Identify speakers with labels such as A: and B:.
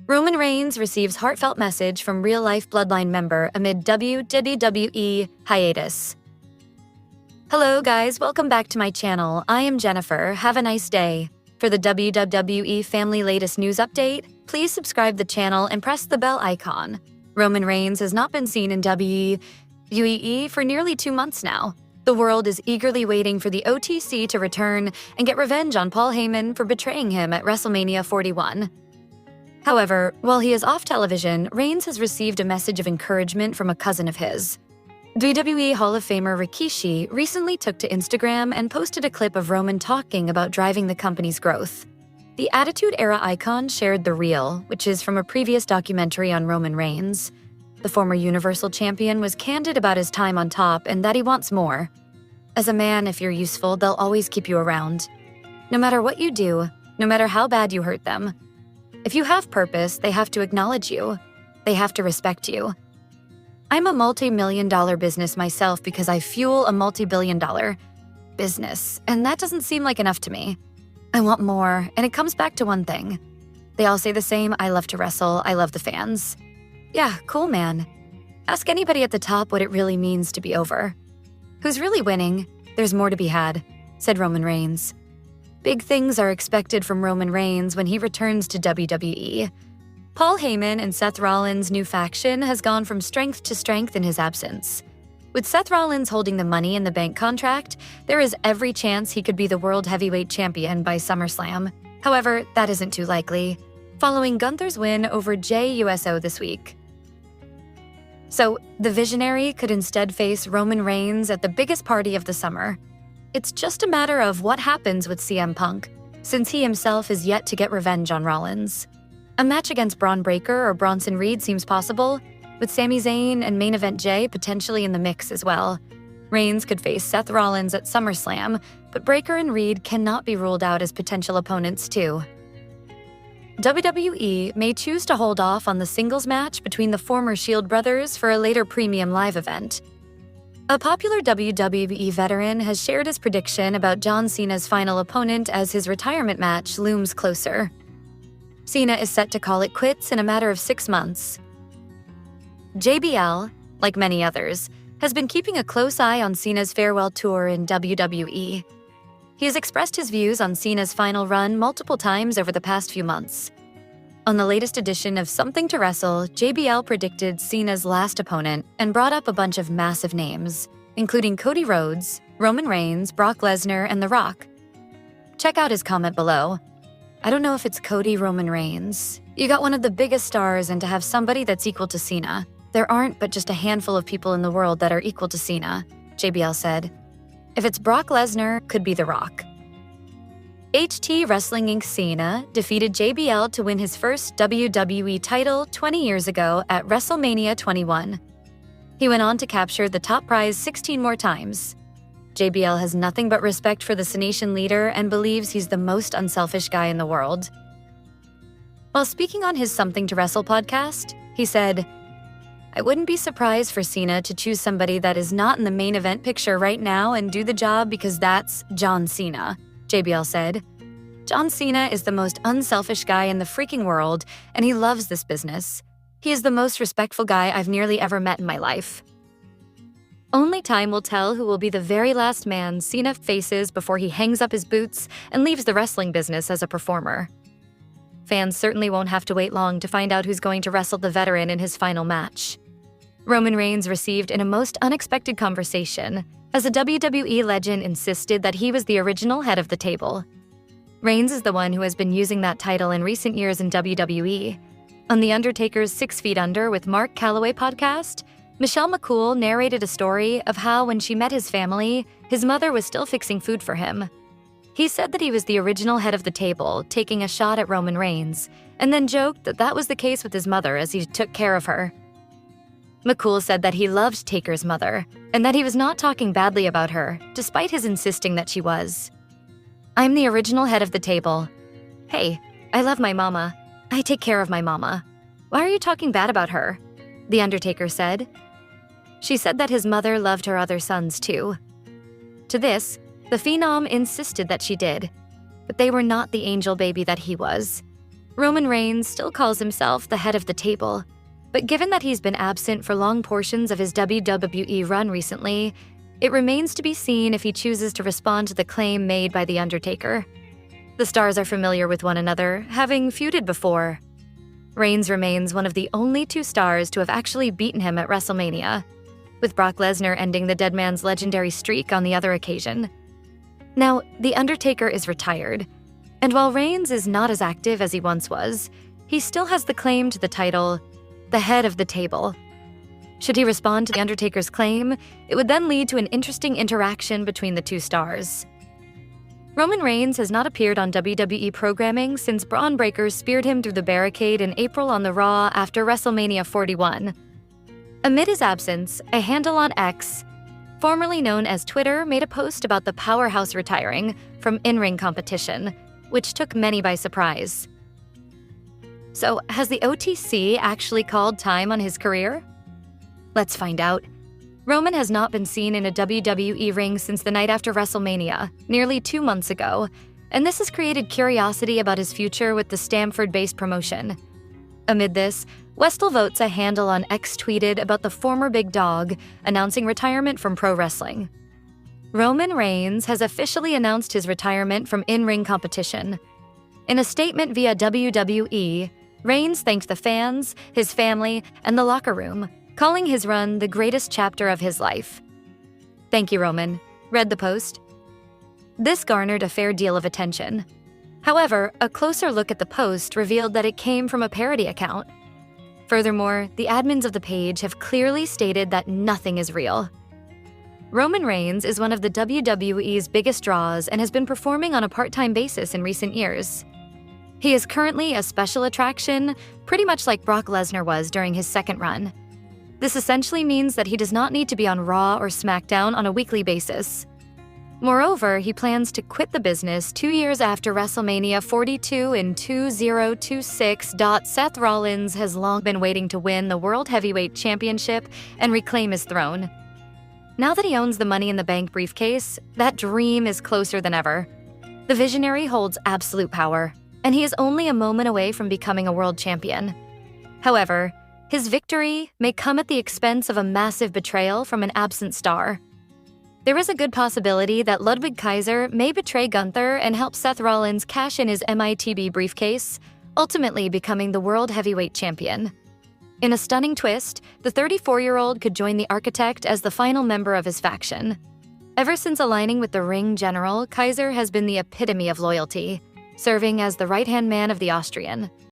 A: Roman Reigns receives heartfelt message from real-life Bloodline member amid WWE hiatus. Hello guys, welcome back to my channel. I am Jennifer. Have a nice day. For the WWE family latest news update, please subscribe the channel and press the bell icon. Roman Reigns has not been seen in WWE for nearly 2 months now. The world is eagerly waiting for the OTC to return and get revenge on Paul Heyman for betraying him at WrestleMania 41. However, while he is off television, Reigns has received a message of encouragement from a cousin of his. WWE Hall of Famer Rikishi recently took to Instagram and posted a clip of Roman talking about driving the company's growth. The Attitude Era icon shared the reel, which is from a previous documentary on Roman Reigns. The former Universal Champion was candid about his time on top and that he wants more. As a man, if you're useful, they'll always keep you around. No matter what you do, no matter how bad you hurt them. If you have purpose, they have to acknowledge you. They have to respect you. I'm a multi-million-dollar business myself because I fuel a multi-billion-dollar business, and that doesn't seem like enough to me. I want more, and it comes back to one thing. They all say the same, I love to wrestle, I love the fans. Yeah, cool, man. Ask anybody at the top what it really means to be over. Who's really winning? There's more to be had, said Roman Reigns. Big things are expected from Roman Reigns when he returns to WWE. Paul Heyman and Seth Rollins' new faction has gone from strength to strength in his absence. With Seth Rollins holding the Money in the Bank contract, there is every chance he could be the World Heavyweight Champion by SummerSlam. However, that isn't too likely, following Gunther's win over Jey Uso this week. So, the Visionary could instead face Roman Reigns at the biggest party of the summer. It's just a matter of what happens with CM Punk, since he himself is yet to get revenge on Rollins. A match against Braun Breaker or Bronson Reed seems possible, with Sami Zayn and main event Jey potentially in the mix as well. Reigns could face Seth Rollins at SummerSlam, but Breaker and Reed cannot be ruled out as potential opponents too. WWE may choose to hold off on the singles match between the former Shield brothers for a later premium live event. A popular WWE veteran has shared his prediction about John Cena's final opponent as his retirement match looms closer. Cena is set to call it quits in a matter of 6 months. JBL, like many others, has been keeping a close eye on Cena's farewell tour in WWE. He has expressed his views on Cena's final run multiple times over the past few months. On the latest edition of Something to Wrestle, JBL predicted Cena's last opponent and brought up a bunch of massive names, including Cody Rhodes, Roman Reigns, Brock Lesnar, and The Rock. Check out his comment below. I don't know if it's Cody Roman Reigns. You got one of the biggest stars, and to have somebody that's equal to Cena. There aren't but just a handful of people in the world that are equal to Cena, JBL said. If it's Brock Lesnar, could be The Rock. HT Wrestling Inc. Cena defeated JBL to win his first WWE title 20 years ago at WrestleMania 21. He went on to capture the top prize 16 more times. JBL has nothing but respect for the Cenation leader and believes he's the most unselfish guy in the world. While speaking on his Something to Wrestle podcast, he said, I wouldn't be surprised for Cena to choose somebody that is not in the main event picture right now and do the job because that's John Cena, JBL said. John Cena is the most unselfish guy in the freaking world, and he loves this business. He is the most respectful guy I've nearly ever met in my life. Only time will tell who will be the very last man Cena faces before he hangs up his boots and leaves the wrestling business as a performer. Fans certainly won't have to wait long to find out who's going to wrestle the veteran in his final match. Roman Reigns received in a most unexpected conversation, as a WWE legend insisted that he was the original head of the table. Reigns is the one who has been using that title in recent years in WWE. On the Undertaker's 6 Feet Under with Mark Calloway podcast, Michelle McCool narrated a story of how when she met his family, his mother was still fixing food for him. He said that he was the original head of the table, taking a shot at Roman Reigns, and then joked that that was the case with his mother as he took care of her. McCool said that he loved Taker's mother, and that he was not talking badly about her, despite his insisting that she was. I'm the original head of the table. Hey, I love my mama. I take care of my mama. Why are you talking bad about her? The Undertaker said. She said that his mother loved her other sons too. To this, the Phenom insisted that she did, but they were not the angel baby that he was. Roman Reigns still calls himself the head of the table, but given that he's been absent for long portions of his WWE run recently, it remains to be seen if he chooses to respond to the claim made by The Undertaker. The stars are familiar with one another, having feuded before. Reigns remains one of the only two stars to have actually beaten him at WrestleMania, with Brock Lesnar ending the dead man's legendary streak on the other occasion. Now, The Undertaker is retired, and while Reigns is not as active as he once was, he still has the claim to the title, the head of the table. Should he respond to The Undertaker's claim, it would then lead to an interesting interaction between the two stars. Roman Reigns has not appeared on WWE programming since Braun Breaker speared him through the barricade in April on the Raw after WrestleMania 41. Amid his absence, a handle on X, formerly known as Twitter, made a post about the powerhouse retiring from in-ring competition, which took many by surprise. So, has the OTC actually called time on his career? Let's find out. Roman has not been seen in a WWE ring since the night after WrestleMania, nearly 2 months ago, and this has created curiosity about his future with the Stamford-based promotion. Amid this, Westall Votes, a handle on X, tweeted about the former big dog announcing retirement from pro wrestling. Roman Reigns has officially announced his retirement from in-ring competition. In a statement via WWE, Reigns thanked the fans, his family, and the locker room, calling his run the greatest chapter of his life. "Thank you, Roman," read the post. This garnered a fair deal of attention. However, a closer look at the post revealed that it came from a parody account. Furthermore, the admins of the page have clearly stated that nothing is real. Roman Reigns is one of the WWE's biggest draws and has been performing on a part-time basis in recent years. He is currently a special attraction, pretty much like Brock Lesnar was during his second run. This essentially means that he does not need to be on Raw or SmackDown on a weekly basis. Moreover, he plans to quit the business 2 years after WrestleMania 42 in 2026. Seth Rollins has long been waiting to win the World Heavyweight Championship and reclaim his throne. Now that he owns the Money in the Bank briefcase, that dream is closer than ever. The visionary holds absolute power, and he is only a moment away from becoming a world champion. However, his victory may come at the expense of a massive betrayal from an absent star. There is a good possibility that Ludwig Kaiser may betray Gunther and help Seth Rollins cash in his MITB briefcase, ultimately becoming the World Heavyweight Champion. In a stunning twist, the 34-year-old could join the Architect as the final member of his faction. Ever since aligning with the Ring General, Kaiser has been the epitome of loyalty, serving as the right-hand man of the Austrian.